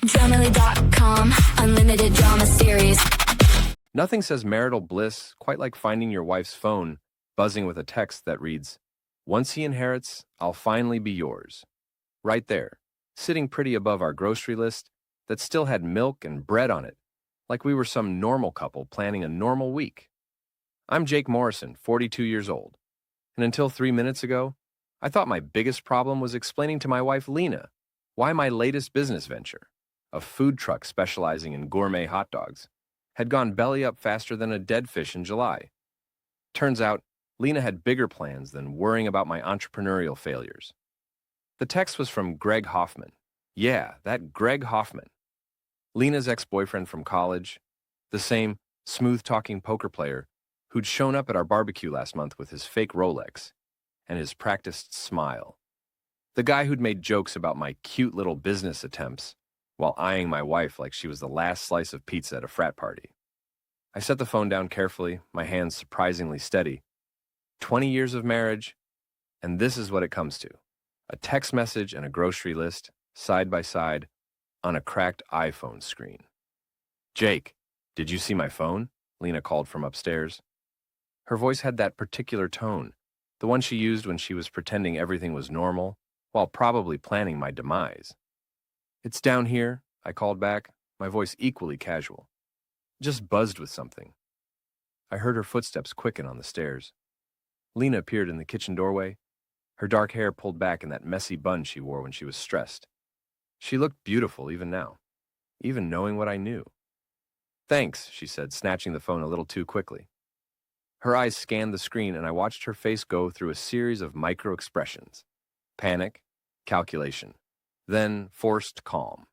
Dramily.com, unlimited drama series. Nothing says marital bliss quite like finding your wife's phone buzzing with a text that reads, "Once he inherits, I'll finally be yours." Right there, sitting pretty above our grocery list that still had milk and bread on it, like we were some normal couple planning a normal week. I'm Jake Morrison, 42 years old, and until 3 minutes ago, I thought my biggest problem was explaining to my wife Lena why my latest business venture, a food truck specializing in gourmet hot dogs, had gone belly up faster than a dead fish in July. Turns out, Lena had bigger plans than worrying about my entrepreneurial failures. The text was from Greg Hoffman. Yeah, that Greg Hoffman. Lena's ex-boyfriend from college, the same smooth-talking poker player who'd shown up at our barbecue last month with his fake Rolex and his practiced smile. The guy who'd made jokes about my cute little business attempts while eyeing my wife like she was the last slice of pizza at a frat party. I set the phone down carefully, my hands surprisingly steady. 20 years of marriage, and this is what it comes to. A text message and a grocery list, side by side, on a cracked iPhone screen. "Jake, did you see my phone?" Lena called from upstairs. Her voice had that particular tone, the one she used when she was pretending everything was normal, while probably planning my demise. "It's down here," I called back, my voice equally casual. Just buzzed with something. I heard her footsteps quicken on the stairs. Lena appeared in the kitchen doorway, her dark hair pulled back in that messy bun she wore when she was stressed. She looked beautiful even now, even knowing what I knew. "Thanks," she said, snatching the phone a little too quickly. Her eyes scanned the screen, and I watched her face go through a series of micro-expressions. Panic, calculation, then forced calm.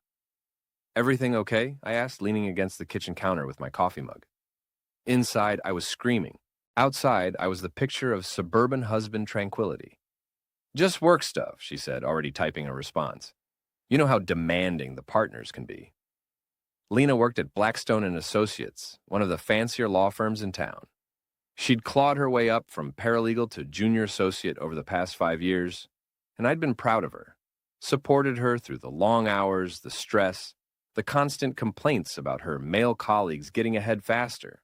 "Everything okay?" I asked, leaning against the kitchen counter with my coffee mug. Inside, I was screaming. Outside, I was the picture of suburban husband tranquility. "Just work stuff," she said, already typing a response. "You know how demanding the partners can be." Lena worked at Blackstone and Associates, one of the fancier law firms in town. She'd clawed her way up from paralegal to junior associate over the past 5 years, and I'd been proud of her, supported her through the long hours, the stress, the constant complaints about her male colleagues getting ahead faster.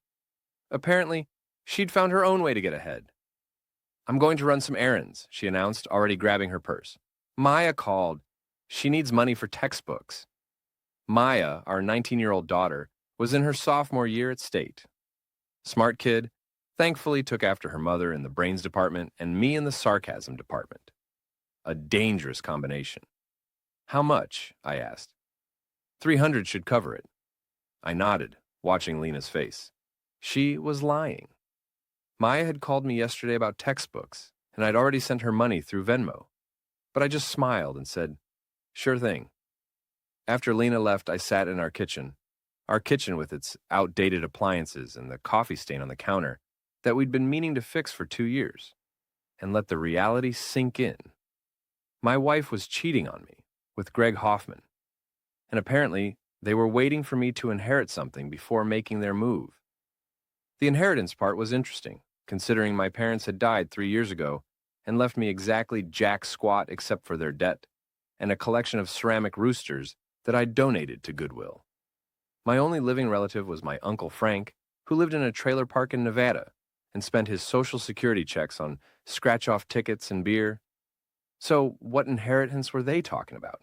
Apparently, she'd found her own way to get ahead. "I'm going to run some errands," she announced, already grabbing her purse. "Maya called. She needs money for textbooks." Maya, our 19-year-old daughter, was in her sophomore year at State. Smart kid, thankfully took after her mother in the brains department and me in the sarcasm department. A dangerous combination. "How much?" I asked. 300 should cover it." I nodded, watching Lena's face. She was lying. Maya had called me yesterday about textbooks, and I'd already sent her money through Venmo. But I just smiled and said, "Sure thing." After Lena left, I sat in our kitchen with its outdated appliances and the coffee stain on the counter that we'd been meaning to fix for 2 years, and let the reality sink in. My wife was cheating on me with Greg Hoffman, and apparently they were waiting for me to inherit something before making their move. The inheritance part was interesting, considering my parents had died 3 years ago and left me exactly jack squat except for their debt and a collection of ceramic roosters that I'd donated to Goodwill. My only living relative was my Uncle Frank, who lived in a trailer park in Nevada and spent his Social Security checks on scratch-off tickets and beer. So what inheritance were they talking about?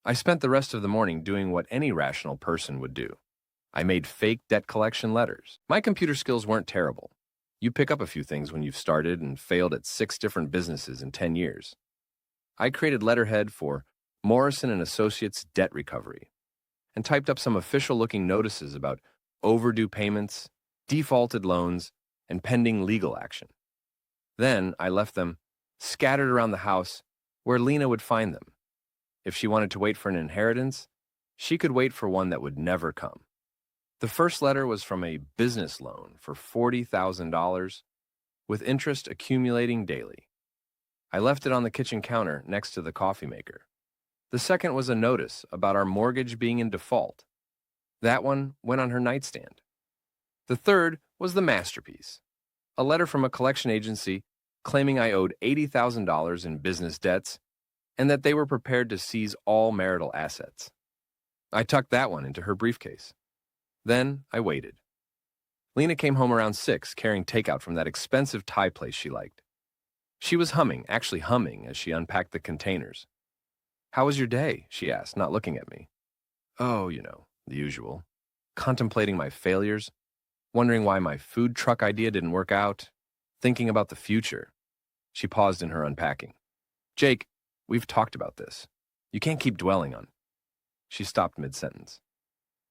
I spent the rest of the morning doing what any rational person would do. I made fake debt collection letters. My computer skills weren't terrible. You pick up a few things when you've started and failed at 6 different businesses in 10 years. I created letterhead for Morrison and Associates Debt Recovery and typed up some official-looking notices about overdue payments, defaulted loans, and pending legal action. Then I left them scattered around the house where Lena would find them. If she wanted to wait for an inheritance, she could wait for one that would never come. The first letter was from a business loan for $40,000, with interest accumulating daily. I left it on the kitchen counter next to the coffee maker. The second was a notice about our mortgage being in default. That one went on her nightstand. The third was the masterpiece, a letter from a collection agency claiming I owed $80,000 in business debts and that they were prepared to seize all marital assets. I tucked that one into her briefcase. Then I waited. Lena came home around 6, carrying takeout from that expensive Thai place she liked. She was humming, actually humming, as she unpacked the containers. "How was your day?" she asked, not looking at me. "Oh, the usual. Contemplating my failures, wondering why my food truck idea didn't work out, thinking about the future." She paused in her unpacking. "Jake, we've talked about this. You can't keep dwelling on." She stopped mid-sentence.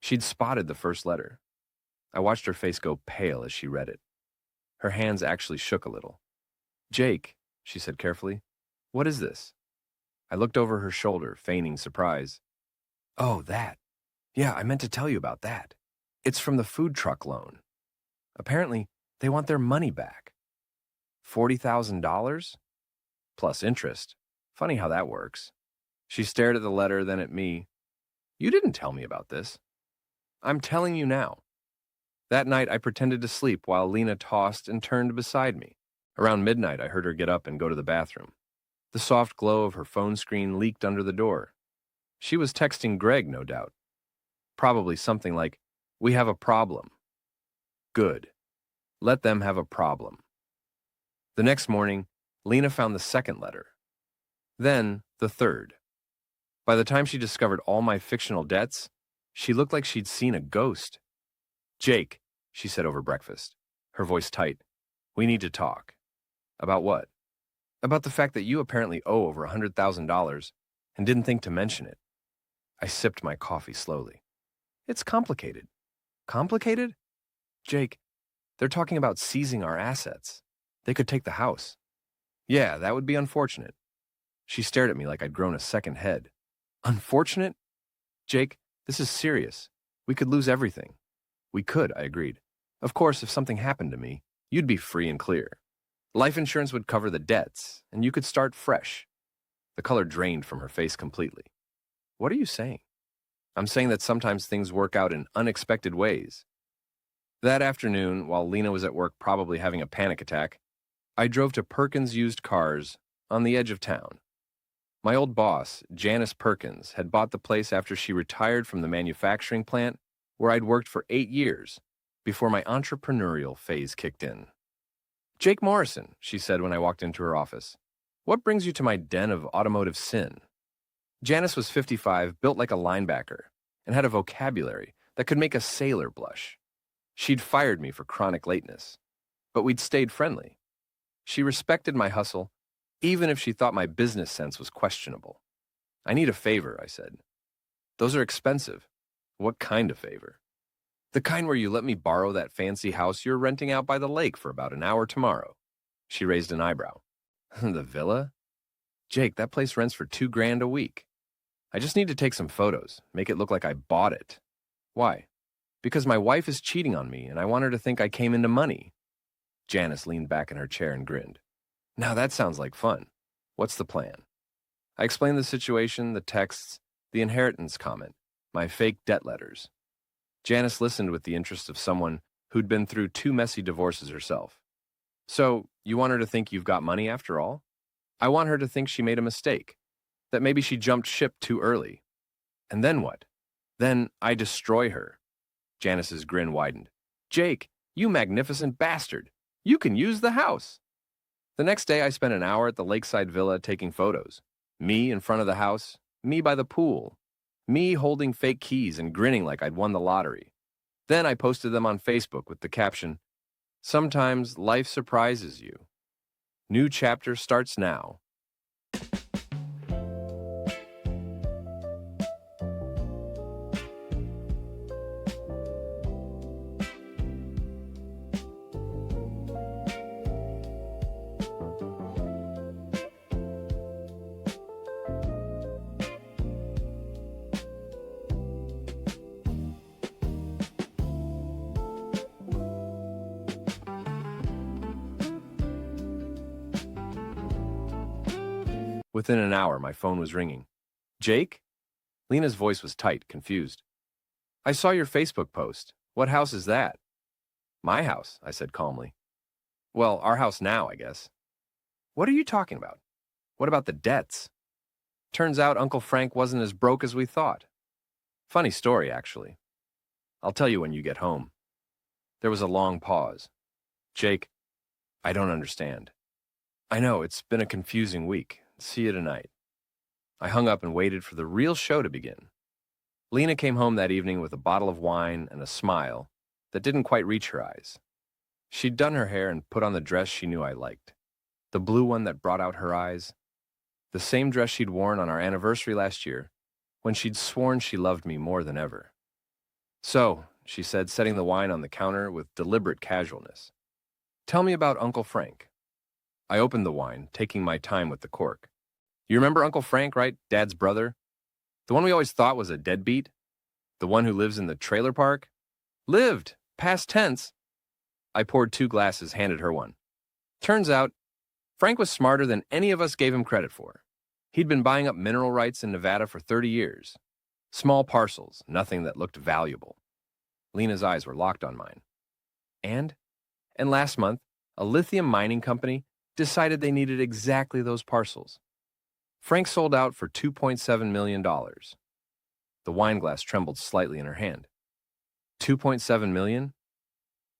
She'd spotted the first letter. I watched her face go pale as she read it. Her hands actually shook a little. "Jake," she said carefully, "what is this?" I looked over her shoulder, feigning surprise. "Oh, that. Yeah, I meant to tell you about that. It's from the food truck loan. Apparently, they want their money back. $40,000? Plus interest. Funny how that works." She stared at the letter, then at me. "You didn't tell me about this." "I'm telling you now." That night, I pretended to sleep while Lena tossed and turned beside me. Around midnight, I heard her get up and go to the bathroom. The soft glow of her phone screen leaked under the door. She was texting Greg, no doubt. Probably something like, "We have a problem." Good. Let them have a problem. The next morning, Lena found the second letter. Then, the third. By the time she discovered all my fictional debts, she looked like she'd seen a ghost. "Jake," she said over breakfast, her voice tight, "we need to talk." "About what?" "About the fact that you apparently owe over $100,000 and didn't think to mention it." I sipped my coffee slowly. "It's complicated." "Complicated?" "Jake, they're talking about seizing our assets. They could take the house." "Yeah, that would be unfortunate." She stared at me like I'd grown a second head. "Unfortunate?" "Jake, this is serious. We could lose everything." "We could," I agreed. "Of course, if something happened to me, you'd be free and clear. Life insurance would cover the debts, and you could start fresh." The color drained from her face completely. "What are you saying?" "I'm saying that sometimes things work out in unexpected ways." That afternoon, while Lena was at work probably having a panic attack, I drove to Perkins Used Cars on the edge of town. My old boss, Janice Perkins, had bought the place after she retired from the manufacturing plant where I'd worked for 8 years before my entrepreneurial phase kicked in. "Jake Morrison," she said when I walked into her office, "what brings you to my den of automotive sin?" Janice was 55, built like a linebacker, and had a vocabulary that could make a sailor blush. She'd fired me for chronic lateness, but we'd stayed friendly. She respected my hustle, even if she thought my business sense was questionable. "I need a favor," I said. "Those are expensive." "What kind of favor?" "The kind where you let me borrow that fancy house you're renting out by the lake for about an hour tomorrow." She raised an eyebrow. "The villa?" "Jake, that place rents for $2,000 a week. I just need to take some photos, make it look like I bought it." "Why?" "Because my wife is cheating on me, and I want her to think I came into money." Janice leaned back in her chair and grinned. "Now that sounds like fun. What's the plan?" I explained the situation, the texts, the inheritance comment, my fake debt letters. Janice listened with the interest of someone who'd been through 2 messy divorces herself. "So, you want her to think you've got money after all?" "I want her to think she made a mistake, that maybe she jumped ship too early." "And then what?" "Then I destroy her." Janice's grin widened. "Jake, you magnificent bastard. You can use the house." The next day, I spent an hour at the lakeside villa taking photos. Me in front of the house, me by the pool, me holding fake keys and grinning like I'd won the lottery. Then I posted them on Facebook with the caption, "Sometimes life surprises you. New chapter starts now." Within an hour, my phone was ringing. "Jake?" Lena's voice was tight, confused. "I saw your Facebook post. What house is that?" "My house," I said calmly. "Well, our house now, I guess." "What are you talking about?" "What about the debts?" "Turns out Uncle Frank wasn't as broke as we thought." Funny story, actually. I'll tell you when you get home. There was a long pause. Jake, I don't understand. I know, it's been a confusing week. See you tonight. I hung up and waited for the real show to begin. Lena came home that evening with a bottle of wine and a smile that didn't quite reach her eyes. She'd done her hair and put on the dress she knew I liked. The blue one that brought out her eyes. The same dress she'd worn on our anniversary last year, when she'd sworn she loved me more than ever. So, she said, setting the wine on the counter with deliberate casualness. Tell me about Uncle Frank. I opened the wine, taking my time with the cork. You remember Uncle Frank, right? Dad's brother? The one we always thought was a deadbeat? The one who lives in the trailer park? Lived, past tense. I poured 2 glasses, handed her one. Turns out, Frank was smarter than any of us gave him credit for. He'd been buying up mineral rights in Nevada for 30 years. Small parcels, nothing that looked valuable. Lena's eyes were locked on mine. And last month, a lithium mining company decided they needed exactly those parcels. Frank sold out for $2.7 million. The wine glass trembled slightly in her hand. $2.7 million?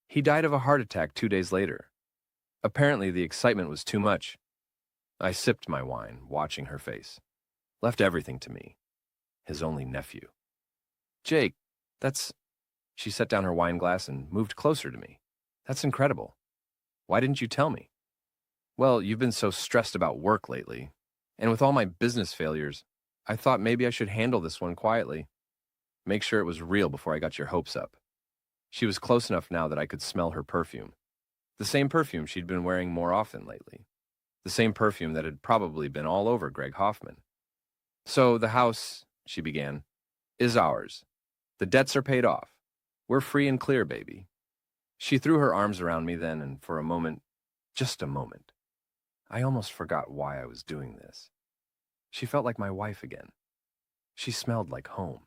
He died of a heart attack 2 days later. Apparently, the excitement was too much. I sipped my wine, watching her face. Left everything to me, his only nephew. Jake, that's... She set down her wine glass and moved closer to me. That's incredible. Why didn't you tell me? Well, you've been so stressed about work lately, and with all my business failures, I thought maybe I should handle this one quietly. Make sure it was real before I got your hopes up. She was close enough now that I could smell her perfume. The same perfume she'd been wearing more often lately. The same perfume that had probably been all over Greg Hoffman. So the house, she began, is ours. The debts are paid off. We're free and clear, baby. She threw her arms around me then, and for a moment, just a moment, I almost forgot why I was doing this. She felt like my wife again. She smelled like home.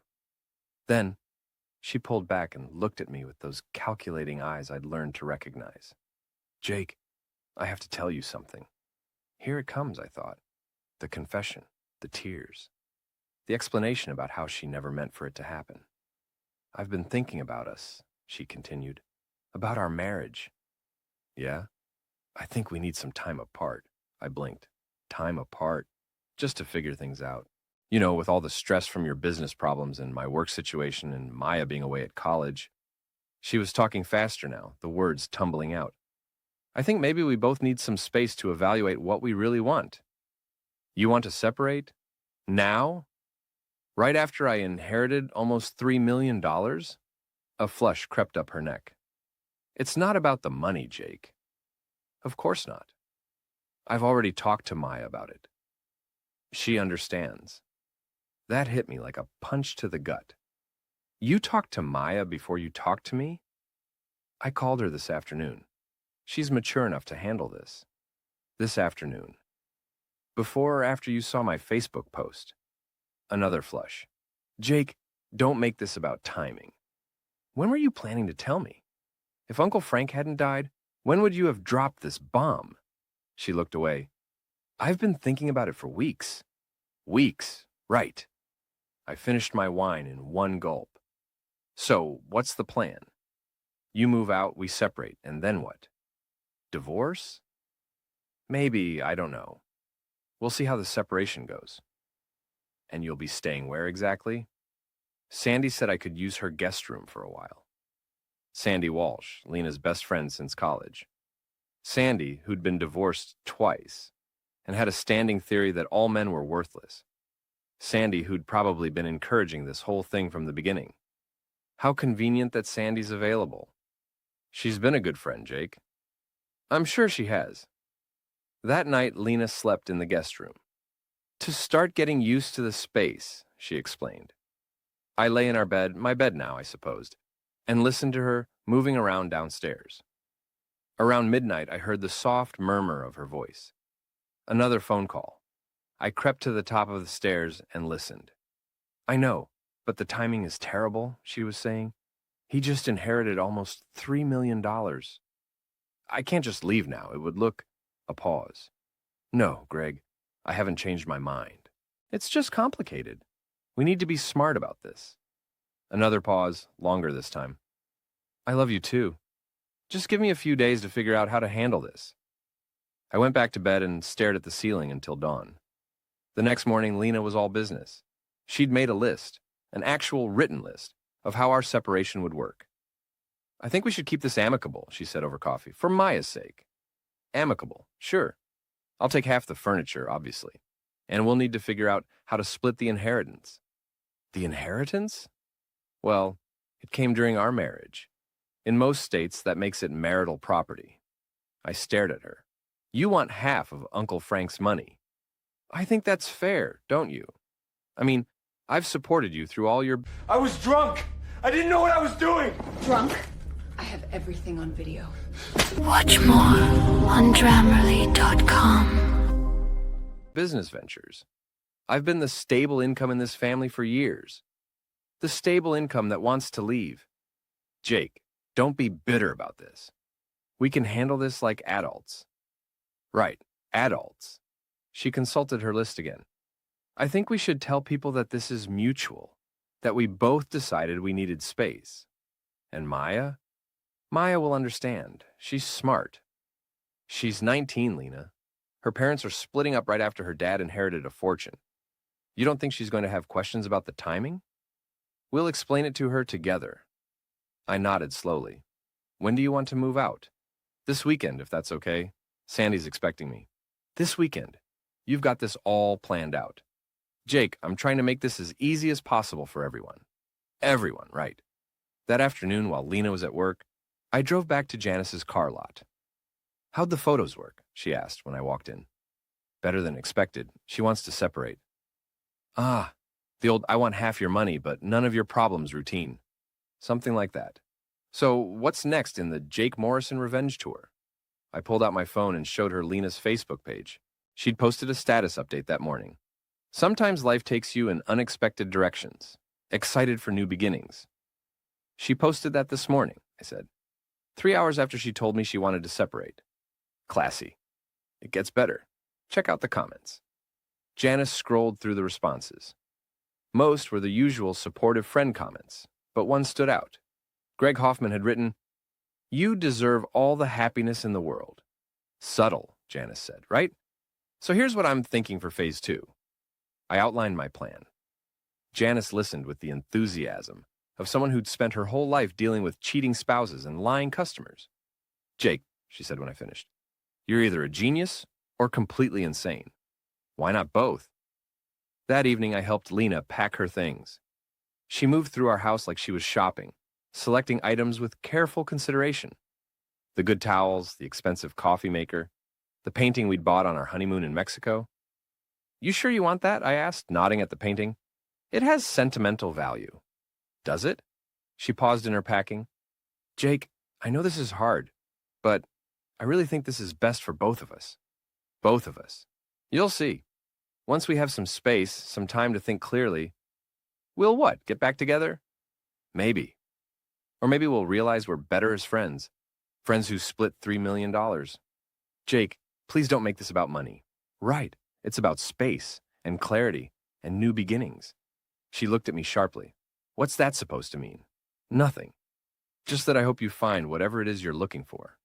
Then, she pulled back and looked at me with those calculating eyes I'd learned to recognize. Jake, I have to tell you something. Here it comes, I thought. The confession, the tears, the explanation about how she never meant for it to happen. I've been thinking about us, she continued, about our marriage. Yeah? I think we need some time apart. I blinked. Time apart? Just to figure things out. You know, with all the stress from your business problems and my work situation and Maya being away at college. She was talking faster now, the words tumbling out. I think maybe we both need some space to evaluate what we really want. You want to separate? Now? Right after I inherited almost $3 million? A flush crept up her neck. It's not about the money, Jake. Of course not. I've already talked to Maya about it. She understands. That hit me like a punch to the gut. You talked to Maya before you talked to me? I called her this afternoon. She's mature enough to handle this. This afternoon. Before or after you saw my Facebook post? Another flush. Jake, don't make this about timing. When were you planning to tell me? If Uncle Frank hadn't died, when would you have dropped this bomb? She looked away. I've been thinking about it for weeks. Weeks, right. I finished my wine in one gulp. So, what's the plan? You move out, we separate, and then what? Divorce? Maybe, I don't know. We'll see how the separation goes. And you'll be staying where exactly? Sandy said I could use her guest room for a while. Sandy Walsh, Lena's best friend since college. Sandy, who'd been divorced twice, and had a standing theory that all men were worthless. Sandy, who'd probably been encouraging this whole thing from the beginning. How convenient that Sandy's available. She's been a good friend, Jake. I'm sure she has. That night, Lena slept in the guest room. To start getting used to the space, she explained. I lay in our bed, my bed now, I supposed, and listened to her moving around downstairs. Around midnight, I heard the soft murmur of her voice. Another phone call. I crept to the top of the stairs and listened. I know, but the timing is terrible, she was saying. He just inherited almost $3 million. I can't just leave now. It would look... A pause. No, Greg, I haven't changed my mind. It's just complicated. We need to be smart about this. Another pause, longer this time. I love you too. Just give me a few days to figure out how to handle this. I went back to bed and stared at the ceiling until dawn. The next morning, Lena was all business. She'd made a list, an actual written list, of how our separation would work. I think we should keep this amicable, she said over coffee, for Maya's sake. Amicable, sure. I'll take half the furniture, obviously. And we'll need to figure out how to split the inheritance. The inheritance? Well, it came during our marriage. In most states, that makes it marital property. I stared at her. You want half of Uncle Frank's money. I think that's fair, don't you? I mean, I've supported you through all your... I was drunk! I didn't know what I was doing! Drunk? I have everything on video. Watch more on Grammarly.com. business ventures. I've been the stable income in this family for years. The stable income that wants to leave. Jake, don't be bitter about this. We can handle this like adults. Right, adults. She consulted her list again. I think we should tell people that this is mutual, that we both decided we needed space. And Maya? Maya will understand. She's smart. She's 19, Lena. Her parents are splitting up right after her dad inherited a fortune. You don't think she's going to have questions about the timing? We'll explain it to her together. I nodded slowly. When do you want to move out? This weekend, if that's okay. Sandy's expecting me. This weekend. You've got this all planned out. Jake, I'm trying to make this as easy as possible for everyone. Everyone, right. That afternoon, while Lena was at work, I drove back to Janice's car lot. How'd the photos work? She asked when I walked in. Better than expected. She wants to separate. Ah, the old I want half your money, but none of your problems routine. Something like that. So what's next in the Jake Morrison revenge tour? I pulled out my phone and showed her Lena's Facebook page. She'd posted a status update that morning. Sometimes life takes you in unexpected directions. Excited for new beginnings. She posted that this morning, I said. 3 hours after she told me she wanted to separate. Classy. It gets better. Check out the comments. Janice scrolled through the responses. Most were the usual supportive friend comments, but one stood out. Greg Hoffman had written, "You deserve all the happiness in the world." Subtle, Janice said, right? So here's what I'm thinking for phase 2. I outlined my plan. Janice listened with the enthusiasm of someone who'd spent her whole life dealing with cheating spouses and lying customers. Jake, she said when I finished, you're either a genius or completely insane. Why not both? That evening, I helped Lena pack her things. She moved through our house like she was shopping, selecting items with careful consideration. The good towels, the expensive coffee maker, the painting we'd bought on our honeymoon in Mexico. You sure you want that? I asked, nodding at the painting. It has sentimental value. Does it? She paused in her packing. Jake, I know this is hard, but I really think this is best for both of us. Both of us. You'll see. Once we have some space, some time to think clearly, we'll what? Get back together? Maybe. Or maybe we'll realize we're better as friends. Friends who split $3 million. Jake, please don't make this about money. Right. It's about space and clarity and new beginnings. She looked at me sharply. What's that supposed to mean? Nothing. Just that I hope you find whatever it is you're looking for.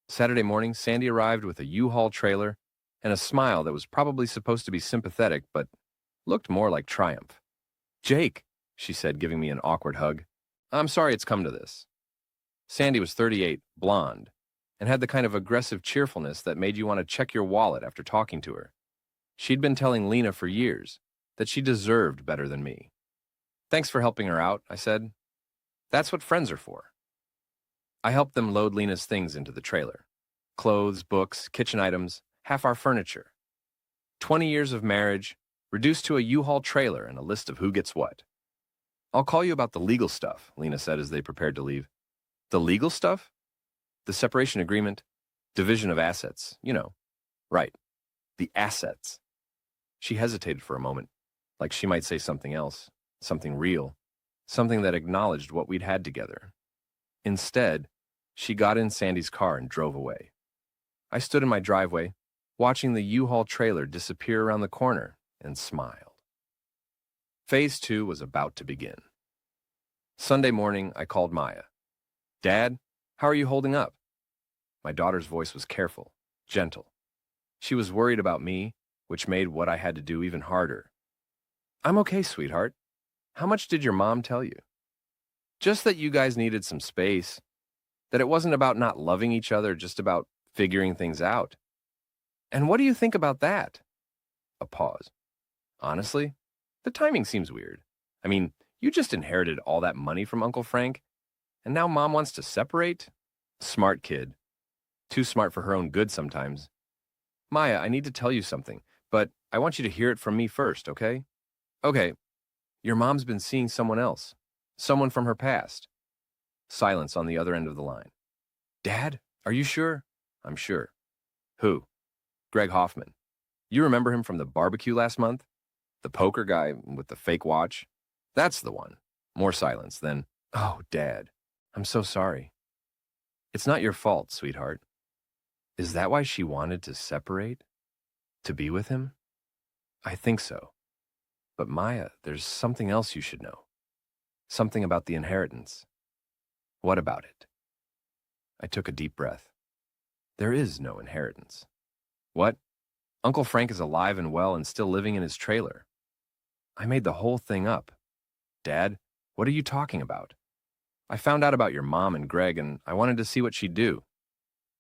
Saturday morning, Sandy arrived with a U-Haul trailer and a smile that was probably supposed to be sympathetic, but looked more like triumph. Jake, she said, giving me an awkward hug. I'm sorry it's come to this. Sandy was 38, blonde, and had the kind of aggressive cheerfulness that made you want to check your wallet after talking to her. She'd been telling Lena for years that she deserved better than me. Thanks for helping her out, I said. That's what friends are for. I helped them load Lena's things into the trailer. Clothes, books, kitchen items, half our furniture. 20 years of marriage, reduced to a U-Haul trailer and a list of who gets what. I'll call you about the legal stuff, Lena said as they prepared to leave. The legal stuff? The separation agreement, division of assets, you know. Right. The assets. She hesitated for a moment, like she might say something else, something real, something that acknowledged what we'd had together. Instead, she got in Sandy's car and drove away. I stood in my driveway, watching the U-Haul trailer disappear around the corner, and smiled. Phase 2 was about to begin. Sunday morning, I called Maya. Dad, how are you holding up? My daughter's voice was careful, gentle. She was worried about me, which made what I had to do even harder. I'm okay, sweetheart. How much did your mom tell you? Just that you guys needed some space. That it wasn't about not loving each other, just about figuring things out. And what do you think about that? A pause. Honestly, the timing seems weird. I mean, you just inherited all that money from Uncle Frank, and now Mom wants to separate? Smart kid. Too smart for her own good sometimes. Maya, I need to tell you something, but I want you to hear it from me first, okay? Okay, your mom's been seeing someone else. Someone from her past. Silence on the other end of the line. Dad, are you sure? I'm sure. Who? Greg Hoffman. You remember him from the barbecue last month? The poker guy with the fake watch? That's the one. More silence, then, oh, Dad, I'm so sorry. It's not your fault, sweetheart. Is that why she wanted to separate? To be with him? I think so. But Maya, there's something else you should know. Something about the inheritance. What about it? I took a deep breath. There is no inheritance. What? Uncle Frank is alive and well and still living in his trailer. I made the whole thing up. Dad, what are you talking about? I found out about your mom and Greg, and I wanted to see what she'd do.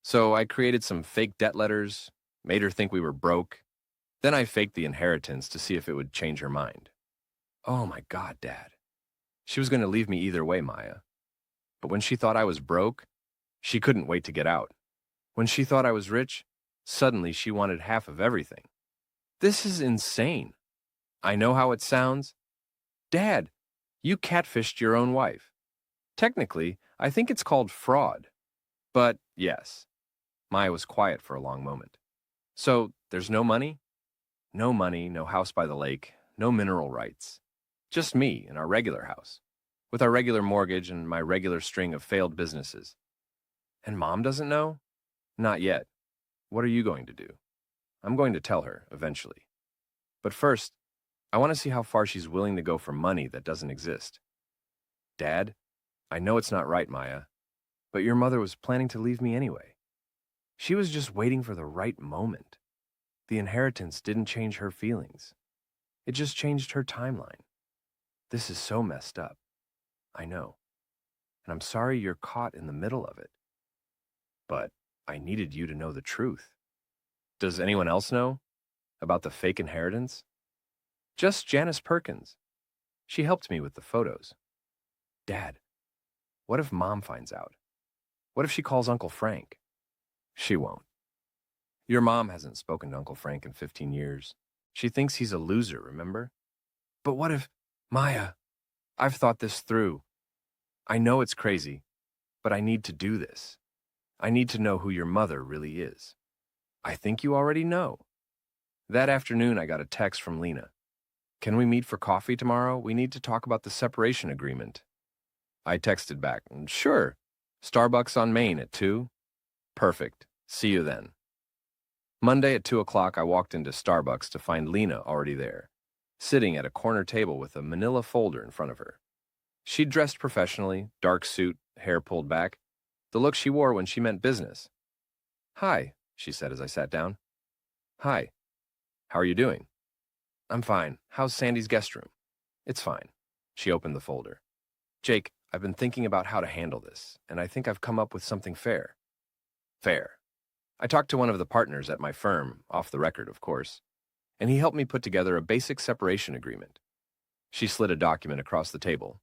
So I created some fake debt letters, made her think we were broke. Then I faked the inheritance to see if it would change her mind. Oh my God, Dad. She was going to leave me either way, Maya. But when she thought I was broke, she couldn't wait to get out. When she thought I was rich, suddenly she wanted half of everything. This is insane. I know how it sounds. Dad, you catfished your own wife. Technically, I think it's called fraud. But yes. Maya was quiet for a long moment. So, there's no money? No money, no house by the lake, no mineral rights. Just me in our regular house, with our regular mortgage and my regular string of failed businesses. And Mom doesn't know? Not yet. What are you going to do? I'm going to tell her, eventually. But first, I want to see how far she's willing to go for money that doesn't exist. Dad, I know it's not right, Maya, but your mother was planning to leave me anyway. She was just waiting for the right moment. The inheritance didn't change her feelings. It just changed her timeline. This is so messed up. I know. And I'm sorry you're caught in the middle of it. But I needed you to know the truth. Does anyone else know about the fake inheritance? Just Janice Perkins. She helped me with the photos. Dad, what if Mom finds out? What if she calls Uncle Frank? She won't. Your mom hasn't spoken to Uncle Frank in 15 years. She thinks he's a loser, remember? But what if... Maya, I've thought this through. I know it's crazy, but I need to do this. I need to know who your mother really is. I think you already know. That afternoon, I got a text from Lena. Can we meet for coffee tomorrow? We need to talk about the separation agreement. I texted back, sure. Starbucks on Main at 2? Perfect. See you then. Monday at 2 o'clock, I walked into Starbucks to find Lena already there, sitting at a corner table with a manila folder in front of her. She'd dressed professionally, dark suit, hair pulled back, the look she wore when she meant business. Hi, she said as I sat down. Hi. How are you doing? I'm fine. How's Sandy's guest room? It's fine. She opened the folder. Jake, I've been thinking about how to handle this, and I think I've come up with something fair. Fair. I talked to one of the partners at my firm, off the record, of course, and he helped me put together a basic separation agreement. She slid a document across the table.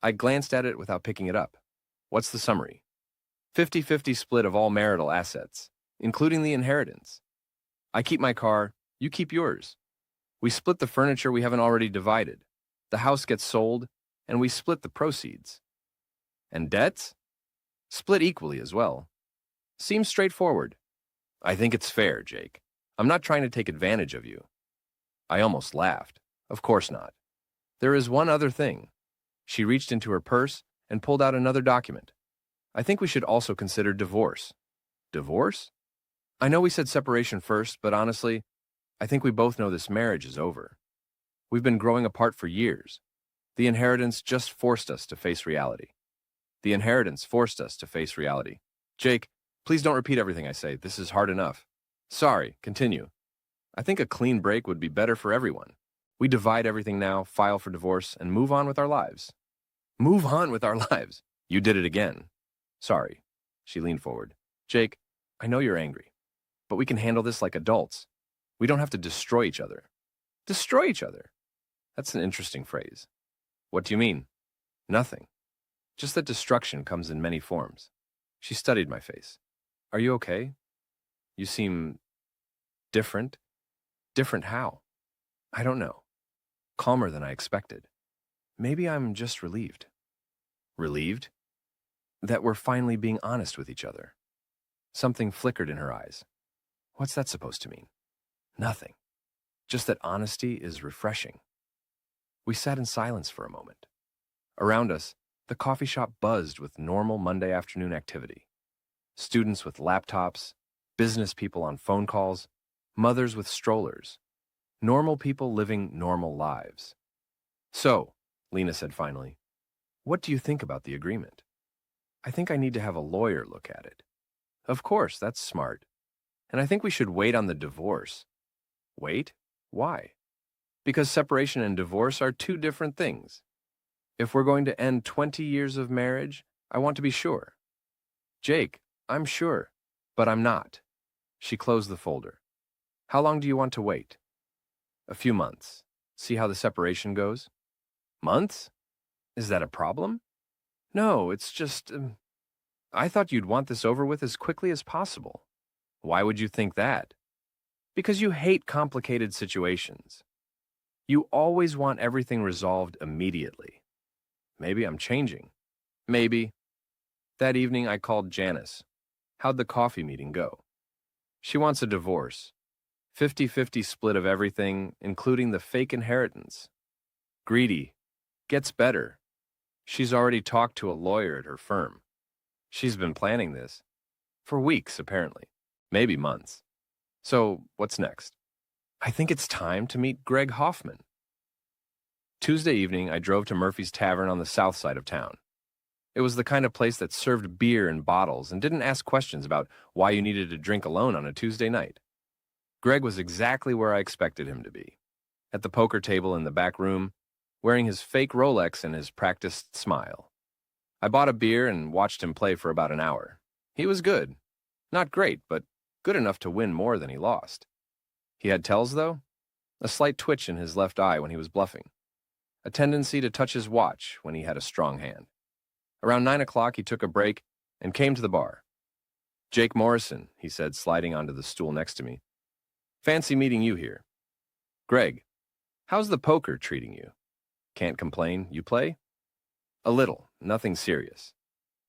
I glanced at it without picking it up. What's the summary? 50-50 split of all marital assets, including the inheritance. I keep my car, you keep yours. We split the furniture we haven't already divided. The house gets sold, and we split the proceeds. And debts? Split equally as well. Seems straightforward. I think it's fair, Jake. I'm not trying to take advantage of you. I almost laughed. Of course not. There is one other thing. She reached into her purse and pulled out another document. I think we should also consider divorce. Divorce? I know we said separation first, but honestly, I think we both know this marriage is over. We've been growing apart for years. The inheritance just forced us to face reality. The inheritance forced us to face reality. Jake, please don't repeat everything I say. This is hard enough. Sorry, continue. I think a clean break would be better for everyone. We divide everything now, file for divorce, and move on with our lives. Move on with our lives. You did it again. Sorry. She leaned forward. Jake, I know you're angry, but we can handle this like adults. We don't have to destroy each other. Destroy each other? That's an interesting phrase. What do you mean? Nothing. Just that destruction comes in many forms. She studied my face. Are you okay? You seem different. Different how? I don't know. Calmer than I expected. Maybe I'm just relieved. Relieved? That we're finally being honest with each other. Something flickered in her eyes. What's that supposed to mean? Nothing. Just that honesty is refreshing. We sat in silence for a moment. Around us, the coffee shop buzzed with normal Monday afternoon activity. Students with laptops, business people on phone calls, mothers with strollers. Normal people living normal lives. So, Lena said finally, what do you think about the agreement? I think I need to have a lawyer look at it. Of course, that's smart. And I think we should wait on the divorce. Wait? Why? Because separation and divorce are two different things. If we're going to end 20 years of marriage, I want to be sure. Jake, I'm sure, but I'm not. She closed the folder. How long do you want to wait? A few months. See how the separation goes? Months? Is that a problem? No, it's just... I thought you'd want this over with as quickly as possible. Why would you think that? Because you hate complicated situations. You always want everything resolved immediately. Maybe I'm changing. Maybe. That evening I called Janice. How'd the coffee meeting go? She wants a divorce. 50-50 split of everything, including the fake inheritance. Greedy. Gets better. She's already talked to a lawyer at her firm. She's been planning this. For weeks, apparently. Maybe months. So, what's next? I think it's time to meet Greg Hoffman. Tuesday evening, I drove to Murphy's Tavern on the south side of town. It was the kind of place that served beer in bottles and didn't ask questions about why you needed to drink alone on a Tuesday night. Greg was exactly where I expected him to be. At the poker table in the back room, wearing his fake Rolex and his practiced smile. I bought a beer and watched him play for about an hour. He was good. Not great, but good enough to win more than he lost. He had tells, though. A slight twitch in his left eye when he was bluffing. A tendency to touch his watch when he had a strong hand. Around 9 o'clock, he took a break and came to the bar. Jake Morrison, he said, sliding onto the stool next to me. Fancy meeting you here. Greg, how's the poker treating you? Can't complain. You play? A little. Nothing serious.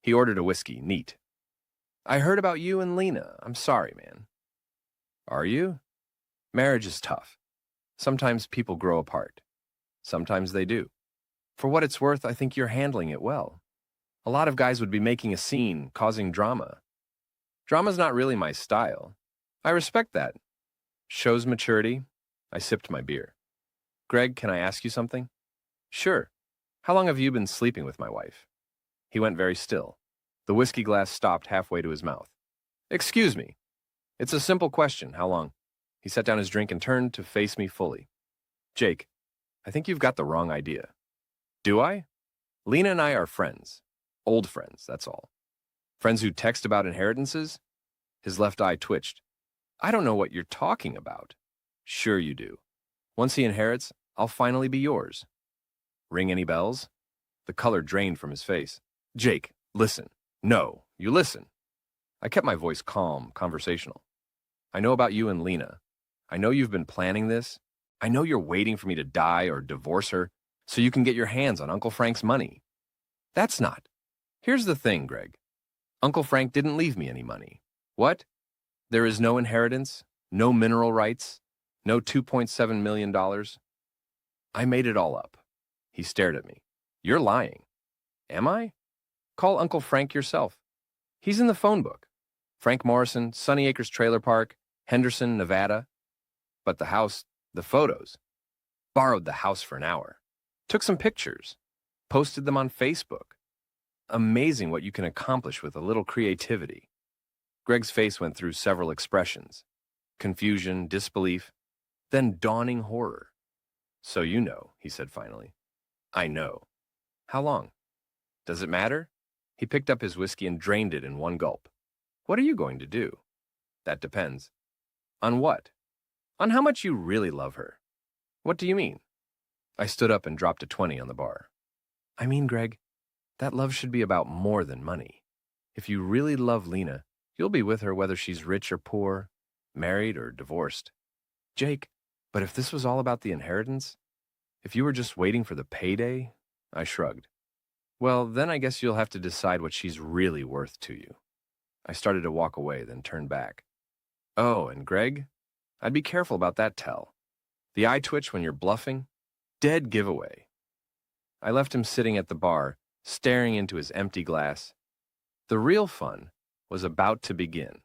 He ordered a whiskey, neat. I heard about you and Lena. I'm sorry, man. Are you? Marriage is tough. Sometimes people grow apart. Sometimes they do. For what it's worth, I think you're handling it well. A lot of guys would be making a scene, causing drama. Drama's not really my style. I respect that. Shows maturity. I sipped my beer. Greg, can I ask you something? Sure. How long have you been sleeping with my wife? He went very still. The whiskey glass stopped halfway to his mouth. Excuse me. It's a simple question. How long? He set down his drink and turned to face me fully. Jake, I think you've got the wrong idea. Do I? Lena and I are friends. Old friends, that's all. Friends who text about inheritances? His left eye twitched. I don't know what you're talking about. Sure you do. Once he inherits, I'll finally be yours. Ring any bells? The color drained from his face. Jake, listen. No, you listen. I kept my voice calm, conversational. I know about you and Lena. I know you've been planning this. I know you're waiting for me to die or divorce her so you can get your hands on Uncle Frank's money. That's not. Here's the thing, Greg. Uncle Frank didn't leave me any money. What? There is no inheritance, no mineral rights, no $2.7 million. I made it all up. He stared at me. You're lying. Am I? Call Uncle Frank yourself. He's in the phone book. Frank Morrison, Sunny Acres Trailer Park, Henderson, Nevada. But the house, the photos. Borrowed the house for an hour. Took some pictures, posted them on Facebook. Amazing what you can accomplish with a little creativity. Greg's face went through several expressions: confusion, disbelief, then dawning horror. So you know, he said finally. I know. How long? Does it matter? He picked up his whiskey and drained it in one gulp. What are you going to do? That depends. On what? On how much you really love her. What do you mean? I stood up and dropped a 20 on the bar. I mean, Greg, that love should be about more than money. If you really love Lena, you'll be with her whether she's rich or poor, married or divorced. Jake, but if this was all about the inheritance, if you were just waiting for the payday, I shrugged. Well, then I guess you'll have to decide what she's really worth to you. I started to walk away, then turned back. Oh, and Greg, I'd be careful about that tell. The eye twitch when you're bluffing, dead giveaway. I left him sitting at the bar, staring into his empty glass. The real fun was about to begin.